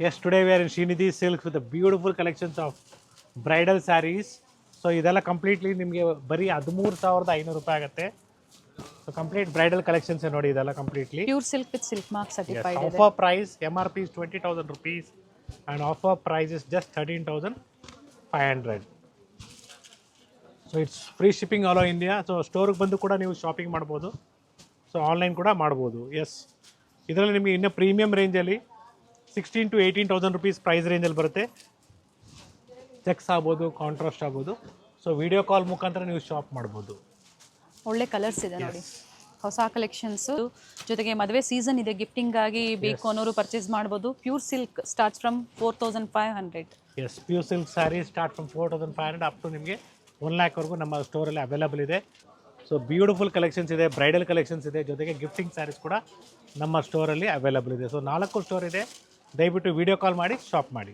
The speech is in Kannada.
Yes, today we are in Srinidhi Silks with the beautiful collections of bridal sarees. So ಇದೆಲ್ಲ ಕಂಪ್ಲೀಟ್ಲಿ ನಿಮಗೆ ಬರೀ 13,500 ರೂಪಾಯಿ ಆಗುತ್ತೆ. ಸೊ ಕಂಪ್ಲೀಟ್ ಬ್ರೈಡಲ್ ಕಲೆಕ್ಷನ್ಸ್ ನೋಡಿ ಇದೆಲ್ಲ completely pure silk with silk mark certified ಇದೆ. Offer price MRP is 20,000 rupees and offer price is just 13,500. So it's free shipping all over India. So ಸ್ಟೋರಿಗೆ ಬಂದು ಕೂಡ ನೀವು ಶಾಪಿಂಗ್ ಮಾಡ್ಬೋದು. ಸೊ ಆನ್ಲೈನ್ ಕೂಡ ಮಾಡ್ಬೋದು. ಎಸ್, ಇದರಲ್ಲಿ ನಿಮಗೆ ಇನ್ನೂ ಪ್ರೀಮಿಯಂ ರೇಂಜಲ್ಲಿ 16,000 to 18,000 rupees ಪ್ರೈಸ್ ರೇಂಜಲ್ಲಿ ಬರುತ್ತೆ. ಚೆಕ್ಸ್ ಆಗ್ಬೋದು, ಕಾಂಟ್ರಾಸ್ಟ್ ಆಗ್ಬೋದು. ಸೊ ವಿಡಿಯೋ ಕಾಲ್ ಮುಖಾಂತರ ನೀವು ಶಾಪ್ ಮಾಡ್ಬೋದು. ಒಳ್ಳೆ ಕಲರ್ಸ್ ಇದೆ ನೋಡಿ, ಹೊಸ ಕಲೆಕ್ಷನ್ಸ್. ಜೊತೆಗೆ ಮದುವೆ ಸೀಸನ್ ಇದೆ, ಗಿಫ್ಟಿಂಗ್ ಆಗಿ ಬೇಕು ಅನ್ನೋರು ಪರ್ಚೇಸ್ ಮಾಡ್ಬೋದು. Pure silk starts from 4,500. Yes, pure silk sari start from 4,500 up to ನಿಮಗೆ 1 lakhವರೆಗೂ ನಮ್ಮ ಸ್ಟೋರಲ್ಲಿ ಅವೈಲೇಬಲ್ ಇದೆ. ಸೊ ಬ್ಯೂಟಿಫುಲ್ ಕಲೆಕ್ಷನ್ಸ್ ಇದೆ, ಬ್ರೈಡಲ್ ಕಲೆಕ್ಷನ್ಸ್ ಇದೆ, ಜೊತೆಗೆ ಗಿಫ್ಟಿಂಗ್ ಸ್ಯಾರೀಸ್ ಕೂಡ ನಮ್ಮ ಸ್ಟೋರಲ್ಲಿ ಅವೈಲೇಬಲ್ ಇದೆ. ಸೊ 4 ಸ್ಟೋರ್ ಇದೆ. ದಯವಿಟ್ಟು ವಿಡಿಯೋ ಕಾಲ್ ಮಾಡಿ ಶಾಪ್ ಮಾಡಿ.